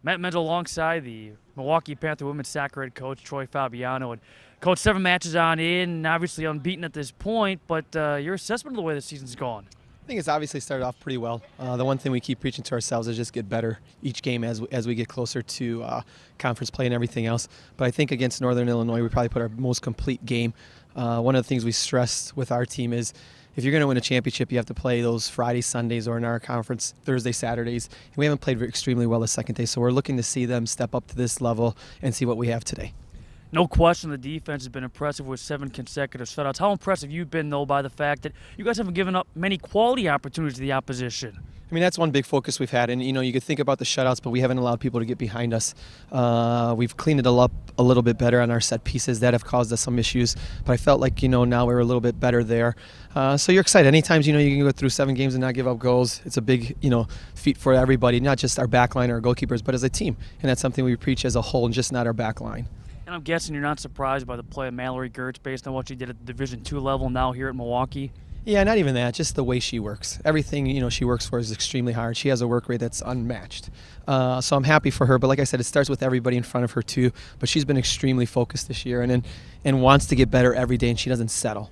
Matt Menzel alongside the Milwaukee Panther women's soccer head coach Troy Fabiano. And coach, 7 matches on in, obviously unbeaten at this point, but your assessment of the way the season's gone? I think it's obviously started off pretty well. The one thing we keep preaching to ourselves is just get better each game as we get closer to conference play and everything else. But I think against Northern Illinois, we probably put our most complete game. One of the things we stress with our team is if you're going to win a championship, you have to play those Fridays, Sundays, or in our conference, Thursday, Saturdays. And we haven't played extremely well the second day, so we're looking to see them step up to this level and see what we have today. No question the defense has been impressive with 7 consecutive shutouts. How impressive you've been, though, by the fact that you guys haven't given up many quality opportunities to the opposition? I mean, that's one big focus we've had. And, you could think about the shutouts, but we haven't allowed people to get behind us. We've cleaned it all up a little bit better on our set pieces that have caused us some issues. But I felt like, now we're a little bit better there. So you're excited. Anytime, you can go through 7 games and not give up goals, it's a big, feat for everybody, not just our back line or our goalkeepers, but as a team. And that's something we preach as a whole and just not our back line. And I'm guessing you're not surprised by the play of Mallory Gertz based on what she did at the Division II level now here at Milwaukee? Yeah, not even that, just the way she works. Everything, she works for is extremely hard. She has a work rate that's unmatched. So I'm happy for her, but like I said, it starts with everybody in front of her too. But she's been extremely focused this year and wants to get better every day, and she doesn't settle.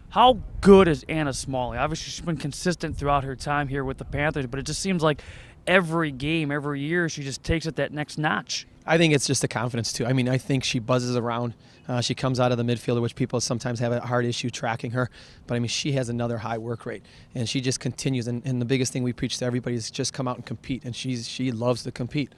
How good is Anna Smalley? Obviously, she's been consistent throughout her time here with the Panthers, but it just seems like every game, every year, she just takes it that next notch. I think it's just a confidence too. I mean, I think she buzzes around. She comes out of the midfielder, which people sometimes have a hard issue tracking her. But I mean, she has another high work rate, and she just continues. And the biggest thing we preach to everybody is just come out and compete. And she loves to compete.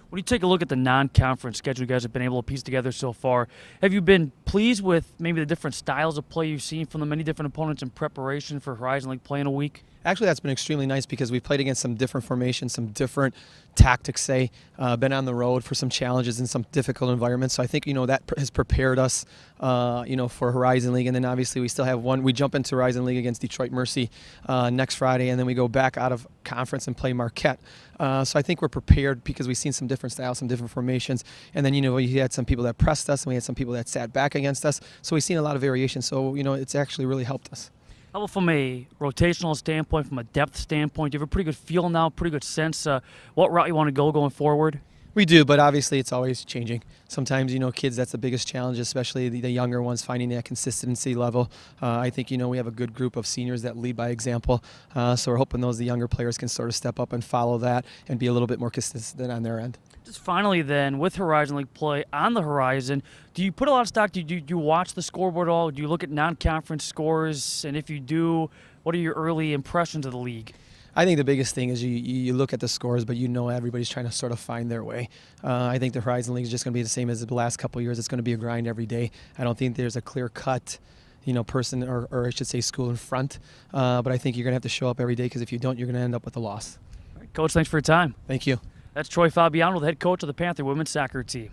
When you take a look at the non-conference schedule you guys have been able to piece together so far, have you been pleased with maybe the different styles of play you've seen from the many different opponents in preparation for Horizon League play in a week? Actually, that's been extremely nice because we've played against some different formations, some different tactics, been on the road for some challenges in some difficult environments. So I think, that has prepared us, for Horizon League. And then obviously we still have one. We jump into Horizon League against Detroit Mercy next Friday, and then we go back out of conference and play Marquette. So I think we're prepared because we've seen some different styles, some different formations. And then, we had some people that pressed us and we had some people that sat back against us. So we've seen a lot of variation. So, it's actually really helped us. How about from a rotational standpoint, from a depth standpoint? Do you have a pretty good feel now, pretty good sense what route you want to go going forward? We do, but obviously it's always changing. Sometimes, kids, that's the biggest challenge, especially the younger ones, finding that consistency level. I think, we have a good group of seniors that lead by example. So we're hoping the younger players can sort of step up and follow that and be a little bit more consistent on their end. Just finally then, with Horizon League play on the horizon, do you put a lot of stock, do you watch the scoreboard at all? Do you look at non-conference scores? And if you do, what are your early impressions of the league? I think the biggest thing is you look at the scores, but everybody's trying to sort of find their way. I think the Horizon League is just going to be the same as the last couple of years. It's going to be a grind every day. I don't think there's a clear-cut person or I should say school in front. But I think you're going to have to show up every day because if you don't, you're going to end up with a loss. All right, Coach, thanks for your time. Thank you. That's Troy Fabiano, the head coach of the Panther women's soccer team.